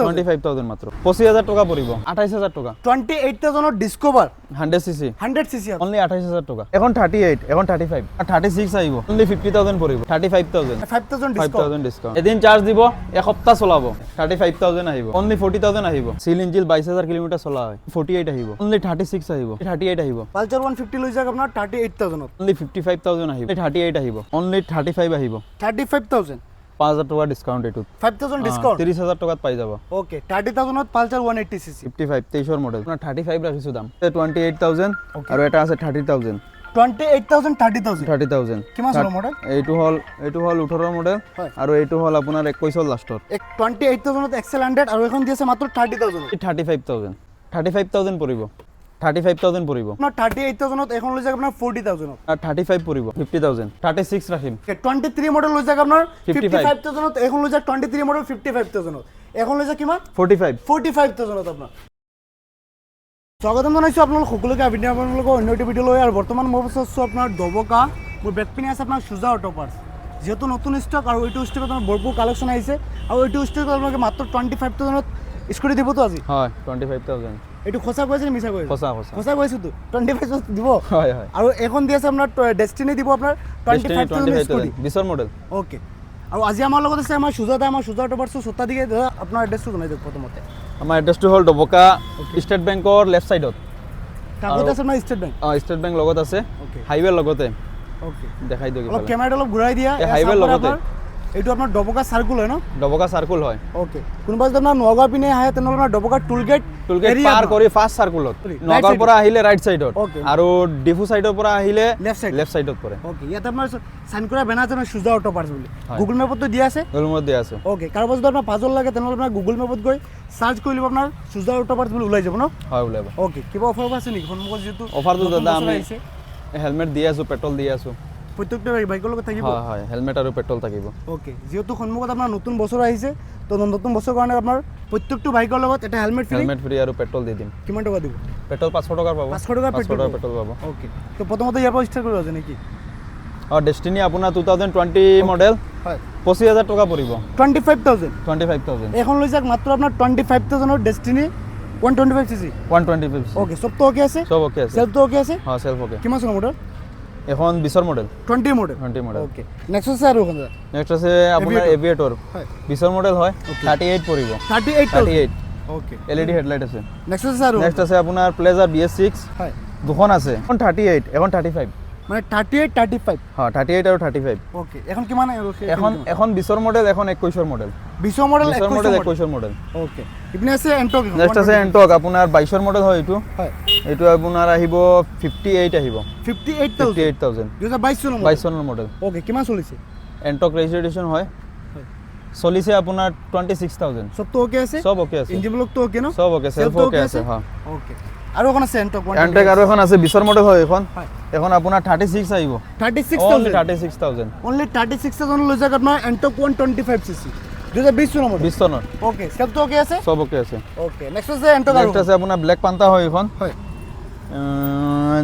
25000 মাত্র 25000 টাকা পড়িব 28000 টাকা 28000 এর ডিসকভার 100 সিসি 100 সিসি অনলি 28000 টাকা এখন 38 এখন 35 আর 36 আইব অনলি 50000 পড়িব 35000 5000 ডিসকাউন্ট এদিন চার্জ দিব এক সপ্তাহ চলাবো 35000 আহিব অনলি 40000 আহিব সিল ইঞ্জিন 22000 কিলোমিটার চলা হয় 48 আহিব অনলি 36 আহিব 38 আহিব পালসার 150 লৈ যাক আপনার 38000 অনলি 55000 আহিব 38 আহিব অনলি 35 আহিব 35000 5000 টাকা ডিসকাউন্ট এটু 5000 ডিসকাউন্ট 30000 টাকাত পাই যাব ওকে 30000 ত পালসার 180 সিসি 55 23 মডেল না 35 রাখিছো দাম 28000 আর এটা আছে 30000 28000 30000 কিমান চল মডেল এইটো হল 18 মডেল আর এইটো হল আপোনাৰ 21 লাষ্টৰ 28000 ত এক্সেল 100 আর এখন দিয়েছে মাত্র 30000 35000 পড়িব 35000 পড়িব আপনার 38000 ত এখন লৈ যাক আপনার 40000 আর 35 পড়িব 50000 36 রাখিম 23 মডেল লৈ যাক আপনার 55000 ত এখন লৈ যাক 23 মডেল 55000 ত এখন লৈ যাক কিমান 45000 ত আপনার স্বাগতম জানাইছো আপোনালোক সকলোকে আপোনালোকৰ অন্য এটা ভিডিঅ' লৈ আৰু বৰ্তমান মই আছো আপোনাৰ দবকা মোৰ বেক পিনে আছে আপোনাৰ সুজা অটো পাৰ্টস যেহেতু নতুন ষ্টক আৰু এইটো ষ্টকত আপোনাৰ ভৰপূৰ কালেকশ্যন আহিছে আৰু এইটো ষ্টকত আপোনালোকে মাত্ৰ 25000 ত স্কুটি দিব তো আজি হয় 25000 এইটো খোসা কৈছে নে মিছা কৈছে খোসা কৈছো তো 25 দিব হয় হয় আৰু এখন দি আছে আপোনাৰ ডেষ্টিনি দিব আপোনাৰ 25000 স্কুটি 20 মডেল ওকে আৰু আজি আমাৰ লগত আছে আমাৰ সুজা অটো পাৰ্টস সত্তা দিকে আপোনাৰ এড্ৰেছটো জনাই দিয়ক প্ৰথমতে আমাৰ এড্ৰেছটো হ'ল ডবকা ষ্টেট বেংকৰ লেফট সাইডত কাগজ আছে না ষ্টেট বেংক ষ্টেট বেংক লগত আছে হাইৱে লগতে ওকে দেখাই দিও অলপ ক্যামেৰাটো অলপ ঘূৰাই দিয়া এই হাইৱে লগতে এইটো আপোনাৰ ডবকা সাৰ্কুল হয় ন ডবকা সাৰ্কুল হয় ওকে কোনবা যদি আপোনাৰ নগাঁও পিনে আহে তেনে আপোনাৰ ডবকা টুল গেট পাৰ কৰি ফাৰ্ষ্ট সাৰ্কুলত নগাঁওৰ পৰা আহিলে ৰাইট সাইডত আৰু ডিফু সাইডৰ পৰা আহিলে লেফট সাইডত পৰে ওকে ইয়াত আপোনাৰ সাইন কৰা বেনাৰ আছে সুজা অটো পাৰ্টস বুলি গুগল মেপত দিয়া আছে ওকে কাৰোবাৰ যদি আপোনাৰ পাজল লাগে তেনে আপোনাৰ গুগল মেপত গৈ সাৰ্চ কৰি লিব আপোনাৰ সুজা অটো পাৰ্টস বুলি ওলাই যাব ন হয় ওলাব ওকে কিবা অফাৰ আছে নেকি সন্মুখত যেটো অফাৰটো দাদা আমি হেলমেট দি আছো পেট্ৰল দি আছো প্ৰত্যেকটা বাইকৰ লগত থাকিব হয় হয় হেলমেট আৰু পেট্ৰল থাকিব ওকে যেহেতু সন্মুখত আপোনাৰ নতুন বছৰ আহিছে তো নতুন বছৰ কাৰণে আপোনাৰ প্ৰত্যেকটো বাইকৰ লগত এটা হেলমেট ফ্ৰী আৰু পেট্ৰল দি দিম কিমান টকা দিব পেট্ৰল 500 টকাৰ পাব 500 টকা পেট্ৰল পাব ওকে তো প্ৰথমতে ইয়াৰ পৰা ষ্টাৰ্ট কৰিব আছে নেকি ডেষ্টিনি আপোনাৰ 2020 মডেল হয় 25000 টকা পৰিব 25000 এখন লৈ যাক মাত্ৰ আপোনাৰ 25000 ৰ ডেষ্টিনি 125 সিসি 125 ওকে সব তো ওকে আছে সব ওকে আছে সেলফ তো ওকে আছে হ্যাঁ সেলফ ওকে কিমান চনৰ মডেল এখন 20 মডেল 20 মডেল ওকে নেক্সট আছে আৰু কোনটা নেক্সট আছে আপোনাৰ এভিয়েটৰ 20 মডেল হয় 38 পৰিব 38 ওকে এলইডি হেডলাইট আছে নেক্সট আছে আৰু নেক্সট আছে আপোনাৰ প্লেজাৰ BS6 হয় দুখন আছে এখন 38 এখন 35 মানে 38 35 হ্যাঁ 38 আৰু 35 ওকে এখন কিমান আৰু এখন 20 মডেল এখন 21 মডেল 20 মডেল 21 মডেল ওকে ইপিনে আছে এন্টক নেক্সট আছে এন্টক আপোনাৰ 22 মডেল হয় এইটো হয় এইটো আপোনাৰ আহিব 58 আহিব 58000 22 চনৰ মডেল ওকে কিমান চলিছে এন্টক ৰেজিষ্ট্ৰেচন হয় চলিছে আপোনাৰ 26000 সব তো ওকে আছে সব ওকে আছে ইঞ্জিন ব্লক তো ওকে ন সব ওকে সেলফ ওকে আছে হ্যাঁ ওকে আৰু এখন আছে এন্টক আৰু এখন আছে 20 মডেল হয় এখন আপোনাৰ 36 আহিব 36000 only 36000 লৈ যাক আপোনাৰ এন্টক 125 সিসি 2020 চনৰ মডেল 20 চনৰ ওকে সব তো ওকে আছে সব ওকে আছে ওকে নেক্সট আছে এন্টক নেক্সট আছে আপোনাৰ ব্ল্যাক পান্তা হয় এখন হয়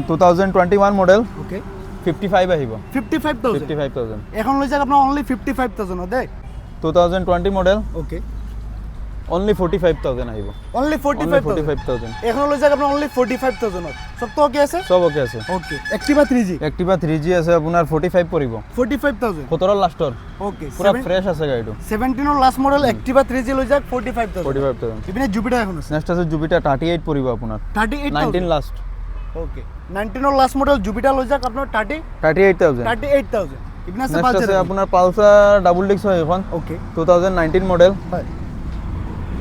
2021 মডেল ওকে 55 আহিব 55000 এখন লৈ যাক আপোনাৰ only 55000 দে 2020 মডেল ওকে only 45000 আহিব only 45000 এখন লৈ যাক আপোনাৰ only 45000 সব তো ওকে আছে সব ওকে আছে ওকে Activa 3G আছে আপোনাৰ 45 পৰিব 45000 17 লাষ্টৰ ওকে পুৰা ফ্ৰেশ আছে গাড়ীটো 17 ৰ লাষ্ট মডেল Activa 3G লৈ যাক 45000 ইপিনে জুপিটাৰ এখন আছে নেক্সট আছে জুপিটাৰ 38 পৰিব আপোনাৰ 19 লাষ্ট ওকে 19 ৰ লাষ্ট মডেল জুপিটাৰ লৈ যাক আপোনাৰ 38000 ইপিনে আছে নেক্সট আছে আপোনাৰ পালসাৰ ডাবল ডিস্ক হয় এখন ওকে 2019 মডেল হয়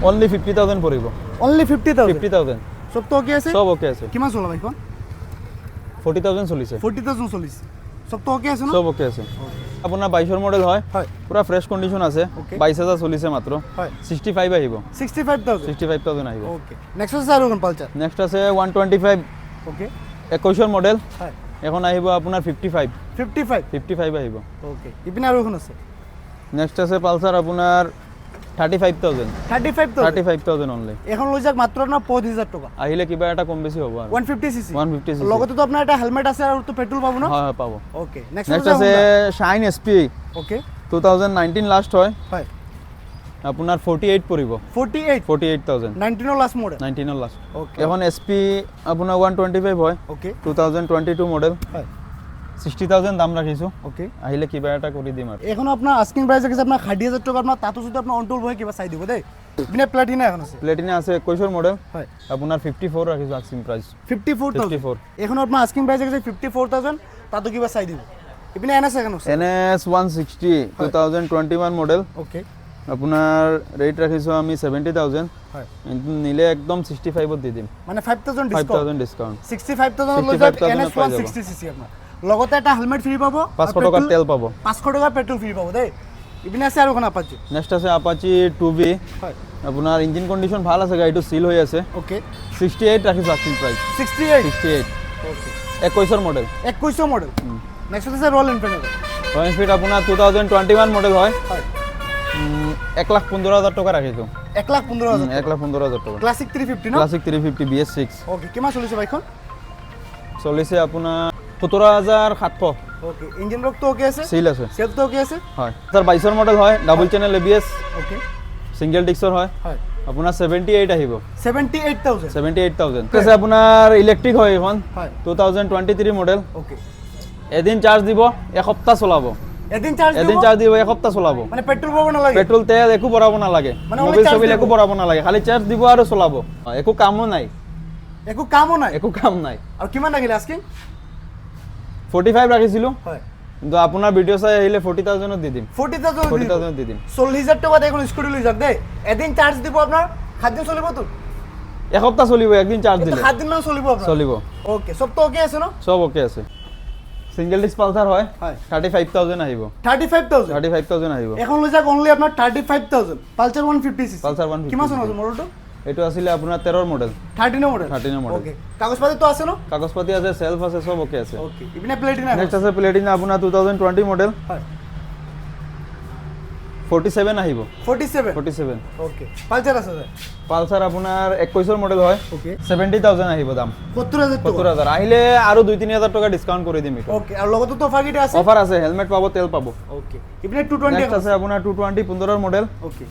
only 50000 পৰিব only 50000 সব তো ওকে আছে সব ওকে আছে কিমান চলা বাইখন 40000 চলিছে 40000 চলিছে সব তো ওকে আছে ন সব ওকে আছে আপোনাৰ 22 মডেল হয় পুৰা ফ্ৰেশ কন্ডিশন আছে 22000 চলিছে মাত্ৰ 65 আহিব 65000 আহিব ওকে নেক্সট আছে আৰু কোন পালচাৰ নেক্সট আছে 125 ওকে 21 মডেল হয় এখন আহিব আপোনাৰ 55 আহিব ওকে ইপিনে আৰু কোন আছে নেক্সট আছে পালসাৰ আপোনাৰ 35000 অনলি এখন লৈ যাক মাত্ৰ না 5000 টকা আহিলে কিবা এটা কম বেছি হ'ব আৰু 150 সিসি লগতে তো আপোনাৰ এটা হেলমেট আছে আৰু তো পেট্ৰল পাব না হয় পাব ওকে নেক্সট আছে শাইন SP ওকে 2019 লাষ্ট হয় আপোনাৰ 48 পৰিব 48 48000 19 লাষ্ট মডেল 19 লাষ্ট ওকে এখন এসপি আপোনাৰ 125 হয় ওকে 2022 মডেল হয় 60000 দাম ৰাখিছো ওকে আহিলে কিবা এটা কৰি দিম আৰু এখন আপোনাৰ আস্কিং প্রাইস আছে আপনার 60000 টাকা আপনার তাতো যদি আপনার অনটোল হয় কিবা চাই দিব দেই বিনা প্লাটিনা এখন আছে প্লেটিনা আছে 21 মডেল হয় আপোনাৰ 54 ৰাখিছো আস্কিং প্রাইস 54000 54 এখন আপনার আস্কিং প্রাইস আছে 54000 তাতো কিবা চাই দিব ইপিনে এনএস এখন আছে NS 160 2021 মডেল ওকে আপোনাৰ ৰেট ৰাখিছো আমি 70000 হয় কিন্তু নিলে একদম 65 ত দি দিম মানে 5000 ডিসকাউন্ট 5000 ডিসকাউন্ট 65000 লৈ যাক এনএস 160 সিসি আপনার লগতে এটা হেলমেট ফ্রি পাবো 500 টাকা তেল পাব 500 টাকা পেট্রোল ফ্রি পাবো দেই ইপিনে আছে আৰু কোন আপাচি নেক্সট আছে আপাচি 2B হয় আপোনাৰ ইঞ্জিন কন্ডিশন ভাল আছে গাড়ীটো সিল হৈ আছে ওকে 68 ৰাখিছো asking price 68 68 okay 21 model 21 model next আছে রয়্যাল এনফিল্ড রয়্যাল এনফিল্ড আপোনাৰ 2021 মডেল হয় হয় 1,15,000 টাকা ৰাখিছো 1,15,000 1,15,000 টাকা ক্লাসিক 350 ন ক্লাসিক 350 BS6 ওকে কিমান চলিছে বাইকখন চলিছে আপোনাৰ 17,700 ওকে ইঞ্জিন রক তো ওকে আছে সিল আছে সেলফ তো ওকে আছে হয় স্যার 22 মডেল হয় double channel ABS okay single ডিস্কৰ হয় হয় আপোনাৰ 78 আহিব 78000 78000 আছে আপোনাৰ ইলেক্ট্ৰিক হয় এখন হয় 2023 মডেল ওকে এদিন চাৰ্জ দিব এসপ্তাহ চলাব এদিন চাৰ্জ এদিন চাৰ্জ দিব এসপ্তাহ চলাব মানে পেট্ৰোল পাবো না লাগে পেট্ৰোল তেল একো ভৰাব নালাগে মানে only মোবাইল charge চবিল দিব। একো ভৰাব নালাগে খালি চাৰ্জ দিব আৰু চলাব একো কামো নাই একো কামও নাই একো কাম নাই আর কিমান লাগিলে আস্কিং 45 ৰাখিছিলো হয় কিন্তু আপোনাৰ ভিডিও চাই আহিলে 40000 ত দি দিম 40000 40000 ত দি দিম 40000 টাকা দিয়ে এখন স্কুটি লৈ যাক দেই এদিন চার্জ দিব আপনার 7 দিন চলিব তো এসপ্তাহ চলিব একদিন চাৰ্জ দিলে 7 দিন মান চলিব আপনার চলিব ওকে সব তো ওকে আছে ন সব ওকে আছে সিঙ্গেল ডিস্ক পালসার হয় হয় 35000 আহিব 35000 35000 আহিব এখন লৈ যাক অনলি আপনার 35000 পালসার 150 সিসি পালসার 150 কিমান চন আছে মডেলটো এটো আছিল আপোনাৰ 13 মডেল 13 মডেল 13 মডেল ওকে কাগজপাতি তো আছে ন কাগজপাতি আছে সেলফ আছে সব ওকে আছে ওকে ইপিনে প্লেটিনা নেক্সট আছে প্লেটিনা আপোনাৰ 2020 মডেল হয় 47 আহিব 47 47 ওকে পালসাৰ আছে স্যাৰ পালসাৰ আপোনাৰ 21 মডেল হয় ওকে 70000 আহিব দাম 70000 টাকা 70000 আহিলে আৰু 2-3000 টাকা ডিসকাউন্ট কৰি দিম এটো ওকে আর লগতো তো অফার গিটা আছে অফার আছে হেলমেট পাব তেল পাব ওকে ইপিনে 220 নেক্সট আছে আপোনাৰ 220 15 মডেল ওকে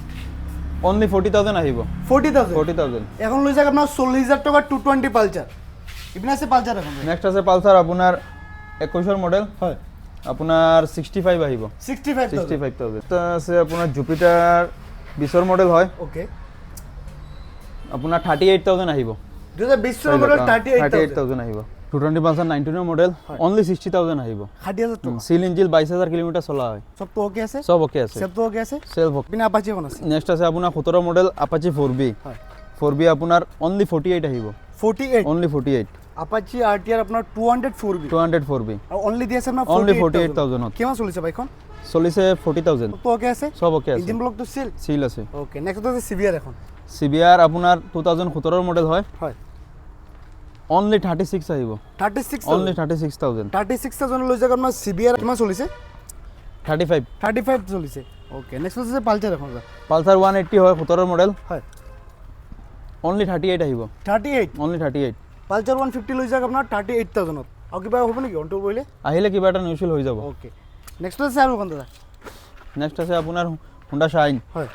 অনলি 40000 আহিব 40000 40000 এখন লৈ যাক আপনার 40000 টাকা 220 পালসার ইপিনে আছে পালসার এখন নেক্সট আছে পালসার আপোনাৰ 21 মডেল হয় আপোনাৰ 65 আহিব 65000 65000 এটা আছে আপোনাৰ জুপিটাৰ 20 মডেল হয় ওকে আপোনাৰ 38000 আহিব 2020 মডেল 38000 38000 আহিব 220 পালসার 19 মডেল অনলি 60000 আহিব 60000 টাকা সিল ইঞ্জিন 22000 কিলোমিটার চলা হয় সব তো ওকে আছে সব ওকে আছে সব তো ওকে আছে সেলফ বিনা আপাচি এখন আছে নেক্সট আছে আপোনাৰ 17 মডেল আপাচি 4B হয় 4B আপোনাৰ অনলি 48 আহিব 48 অনলি 48 আপাচি আরটিআর আপনার 204 বি 204B আর অনলি দিয়েছে আপনার অনলি 48000 কেমন চলিছে বাইকখন চলিছে 40000 তো ওকে আছে সব ওকে আছে ইঞ্জিন ব্লক তো সিল সিল আছে ওকে নেক্সট আছে সিভিআর এখন সিবিআর আপনার 2017 মডেল হয় হয় অনলি 36 আহিব 36 অনলি 36000 36000 লৈ যাক আপনার সিভিআর কেমন চলিছে 35 35 চলিছে ওকে নেক্সট আছে পালসার এখন পালসার 180 হয় 17 মডেল হয় অনলি 38 আহিব 38 অনলি 38 পালসার 150 লৈ যাক আপনার 38000 আর কিবা হবে নাকি অন্টো বইলে আহিলে কিবা এটা নিউট্রাল হৈ যাব ওকে নেক্সট আছে আর কোন দাদা নেক্সট আছে আপোনাৰ হোন্ডা শাইন হয়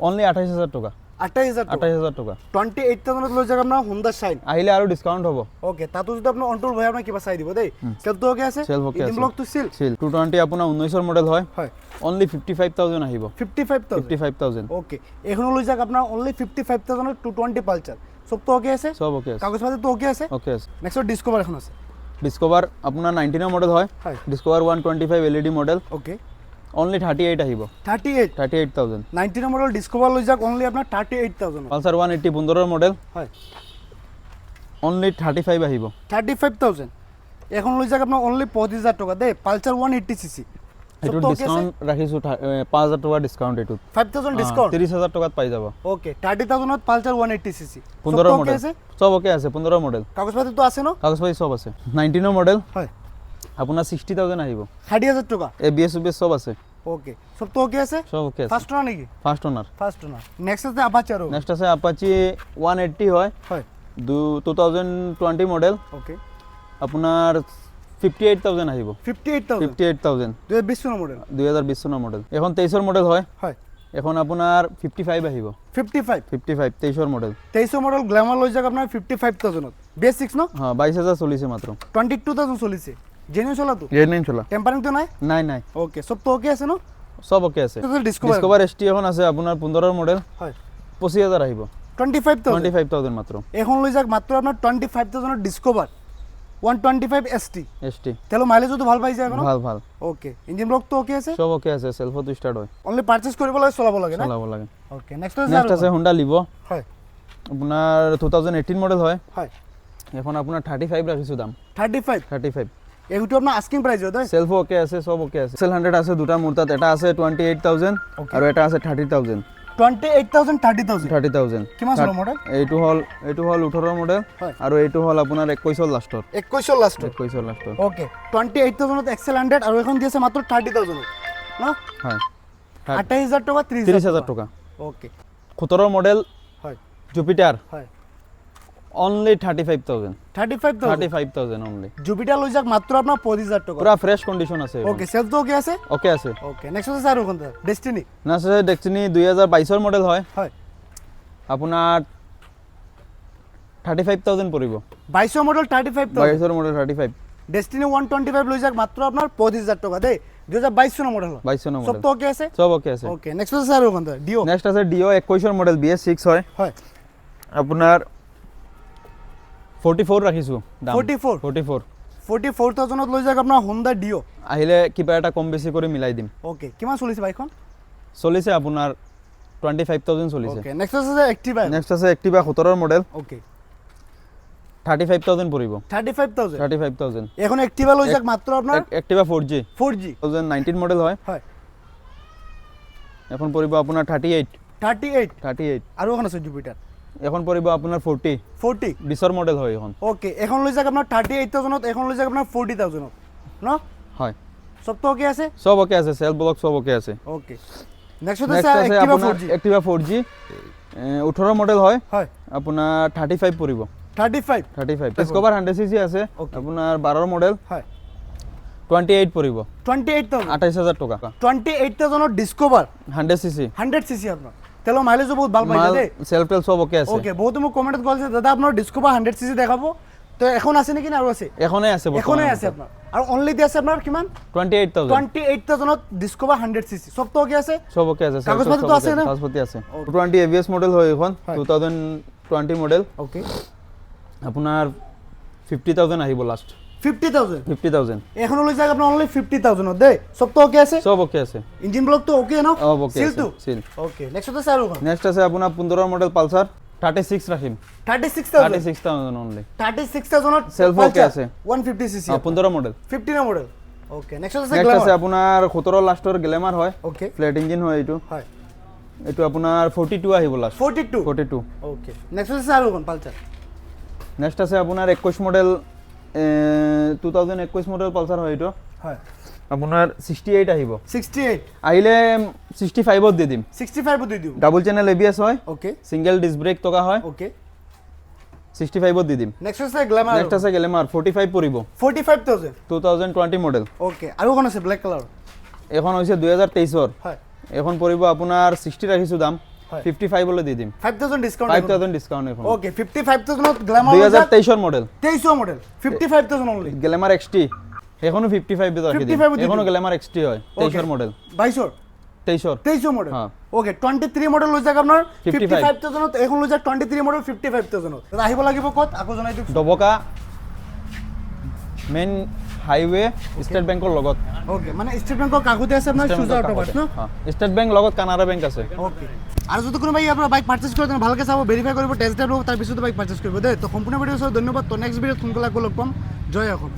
অনলি 28000 টাকা 28000 28000 টাকা 28000 লৈ যাক আপনার হোন্ডা শাইন আহিলে আৰু ডিসকাউন্ট হ'ব ওকে তাতো যদি আপনার অন্টোল ভাই আপনার কিবা চাই দিব দেই সেলফ তো ওকে আছে সেলফ ওকে ইঞ্জিন আছে ব্লক তো সিল সিল 220 আপোনাৰ 19 মডেল হয় হয় অনলি 55000 আহিব 55000 55000 ওকে এখন লৈ যাক আপনার অনলি 55000 220 পালসার সব তো ওকে আছে সব ওকে আছে কাগজপাতি তো ওকে আছে ওকে আছে নেক্সট ডিসকভার এখন আছে ডিসকভার আপোনাৰ 19 মডেল হয় হয় discover 125 LED model okay only 38 আহিব 38 38000 19 মডেল ডিসকভার লৈ যাক অনলি আপনার 38000 পালসার 180 15 মডেল হয় অনলি 35 আহিব 35000 এখন লৈ যাক আপনার অনলি 25000 টাকা দে পালসার 180 সিসি এটো ডিসকাউন্ট ৰাখিছো 5000 টাকা ডিসকাউন্ট এটো 5000 ডিসকাউন্ট 30000 টাকাত পাই যাব ওকে 30000 ত পালসার 180 সিসি 15 মডেল সব ওকে আছে 15 মডেল কাগজপাতি তো আছে না কাগজপাতি সব আছে 19 মডেল হয় আপোনাৰ 60000 আহিব 60000 টাকা ABS UBS সব আছে ওকে সব তো ওকে আছে সব ওকে আছে ফার্স্ট ওনার নাকি first owner first owner next আছে আপাচি আর নেক্সট আছে আপাচি 180 হয় হয় 2020 মডেল ওকে আপোনাৰ 58000 আহিব 58000 58000 2020 মডেল 2020 চনৰ মডেল এখন 23 মডেল হয় হয় এখন আপোনাৰ 55 আহিব 55 55 23ৰ মডেল 23 মডেল গ্ল্যামার লৈ যাক আপনার 55000 বেস 6 ন হ্যাঁ 22000 চলিছে মাত্র 22000 চলিছে জেনুইন চলা তো জেনুইন চলা টেম্পারিং তো নাই নাই নাই ওকে সব তো ওকে আছে ন সব ওকে আছে ডিসকভার এসটি এখন আছে আপোনাৰ 15ৰ মডেল হয় 25000 আহিব 25000 25000 মাত্র এখন লৈ যাক মাত্র আপনার 25000 ডিসকভার 125 এসটি এসটি তাহলে মাইলেজও তো ভাল পাইছে এখন ভাল ভাল ওকে ইঞ্জিন ব্লক তো ওকে আছে সব ওকে আছে সেলফত স্টার্ট হয় অনলি পারচেজ কৰিব লাগে চলাব লাগে না চলাব লাগে ওকে নেক্সট নেক্সট আছে হোন্ডা লিভো হয় আপোনাৰ 2018 মডেল হয় হয় এখন আপোনাৰ 35 ৰাখিছো দাম 35 35 এগুটো আপনার আস্কিং প্রাইস হয় সেলফ ওকে আছে সব ওকে আছে সেল 100 আছে দুটা মোৰ তাত এটা আছে 28000 আৰু এটা আছে 30000 28000 30000 30000 কিমান চলৰ মডেল এইটো হল 18 মডেল হয়। আৰু এইটো হল আপোনাৰ 21 লাষ্টৰ 21 লাস্ট 21 লাষ্টৰ ওকে 28000 এক্সেল 100 আর এখন দিয়েছে মাত্র 30000 না হয় 28000 টাকা 30000 টাকা ওকে 17 মডেল হয় জুপিটার হয় অনলি 35000 35000 অনলি জুপিটার লই যাক মাত্র আপনার 25000 টাকা পুরা ফ্রেশ কন্ডিশন আছে ওকে সেলফ তো ওকে আছে ওকে আছে ওকে নেক্সট আছে স্যার ওখান থেকে ডেস্টিনি না স্যার ডেস্টিনি 2022 এর মডেল হয় হয় আপোনাৰ 35000 পৰিব 22 মডেল 35000 22 এর মডেল 35 ডেস্টিনি 125 লই যাক মাত্র আপনার 25000 টাকা দে 2022 এর মডেল 22 এর সব মডেল তো ওকে আছে সব ওকে আছে ওকে নেক্সট আছে স্যার ওখান থেকে ডিও নেক্সট আছে ডিও 21 এর মডেল BS6 হয় হয় আপোনাৰ 44 ৰাখিছো দাম 44 44 44000 লৈ যাক আপনাৰ হোন্ডা ডিও আহিলে কিবা এটা কম বেছি কৰি মিলাই দিম ওকে কিমান চলিছে বাইকখন চলিছে আপোনাৰ 25000 চলিছে ওকে নেক্সট আছে এক্টিভা নেক্সট আছে এক্টিভা 17 মডেল ওকে 35000 পৰিব 35000 35000 এখন এক্টিভা লৈ যাক মাত্ৰ আপনাৰ এক্টিভা 4G 4G 2019 মডেল হয় হয় এখন পৰিব আপোনাৰ 38 আৰ ওখানে আছে জুপিটাৰ এখন পৰিব আপোনাৰ 40 40 20 এর মডেল হয় এখন ওকে এখন লৈ যাক আপনার 38000 এখন লৈ যাক আপনার 40000 ন হয় সব তো ওকে আছে সব ওকে আছে সেল ব্লক সব ওকে আছে ওকে নেক্সট নেক্সট আছে আছে এক্টিভা আপোনাৰ 4G এক্টিভা 4G 18 মডেল হয় হয় আপোনাৰ 35 পৰিব 35 35 ডিসকভাৰ 100cc আছে Okay. আপোনাৰ 12 মডেল হয় 28 পৰিব 28000 28000 টাকা 28000 ডিসকভার 100cc 100 সিসি আপনার তাহলে মাইলেজও বহুত ভাল পাইছে মাল দে সেলফ টেল সব ওকে আছে ওকে বহুত মোক কমেন্টত কইছে দাদা আপনার ডিসকভার 100 সিসি দেখাবো তো এখন আছে নাকি না আর আছে এখনে আছে এখনই আছে আপনার আর অনলি দি আছে আপনার কিমান 28000 28000 ডিসকভার 100 সিসি সব তো ওকে আছে সব ওকে আছে কাগজপত্র তো আছে না? কাগজপত্র আছে 220 ABS মডেল হয় এখন 2020 মডেল ওকে আপোনাৰ 50000 আহিব লাস্ট 50000 50000 এখন লৈ যাক আপনার অনলি 50000 দে সব তো ওকে আছে সব ওকে আছে ইঞ্জিন ব্লক তো ওকে না সব ওকে সিল আছে তো সিল ওকে নেক্সট আছে স্যার ওখানে নেক্সট আছে আপোনাৰ 15 model Pulsar 36 রাখিম 36000 36000 only 36000 Self okay আছে। 150 সিসি 15 মডেল 15 না মডেল ওকে নেক্সট আছে নেক্সট আছে গ্ল্যামার আপোনাৰ 17 লাষ্টৰ গ্ল্যামাৰ হয় ওকে ফ্ল্যাট ইঞ্জিন হয় এইটো হয় এইটো আপোনাৰ 42 আহিব লাষ্ট 42 42 ওকে নেক্সট আছে স্যাৰ ওখানে পালসাৰ নেক্সট আছে আপোনাৰ 21 মডেল 2021 মডেল পালসাৰ হয় এইটো হয় আপোনাৰ 68 আহিব 68 আহিলে 65 ত দি দিম 65 দি দিও ডাবল চ্যানেল ABS হয় ওকে সিঙ্গেল ডিস্ক ব্রেক টকা হয় ওকে 65 ত দি দিম নেক্সট আছে গ্ল্যামার নেক্সট আছে গ্ল্যামার 45 পৰিব 45000 2020 মডেল ওকে আৰ ওখানে আছে ব্ল্যাক কালাৰ এখন হৈছে 2023 ৰ হয় এখন পৰিব আপোনাৰ 60 ৰাখিছো দাম হয়। 55 লৈ দি দিম 5000 ডিসকাউন্ট 5000 ডিসকাউন্ট এখন ওকে 55000 গ্ল্যামার 2023 ৰ model 23 model 55000 only Glamour XT এখনো 55 দিতে রাখি দিম 55 দি এখনো দিম। গ্ল্যামার XT হয় 23 ৰ মডেল 22 23 মডেল হ্যাঁ। ওকে 23 মডেল লৈ যাক আপনার 55,000 55000 এখন লৈ যাক 23 মডেল 55000 দাদা আহিব লাগিব কত আকো জনাই দিও ডবকা মেইন হাইওয়ে স্টেট বেংকৰ লগত ওকে মানে স্টেট ব্যাংকৰ কাগজে আছে আপনার সুজা অটোবাস না স্টেট বেংক লগত কানাড়া বেংক আছে ওকে আর যদি কোনো ভাই আপনার বাইক পারচেজ করে দেন ভালকে চাব ভেরিফাই করব টেস্ট ড্রাইভ তার পিছতে বাইক পারচেজ করব দে তো সম্পূর্ণ ভিডিও সব ধন্যবাদ তো নেক্সট ভিডিও ফোন কল লগ পাম জয় এখন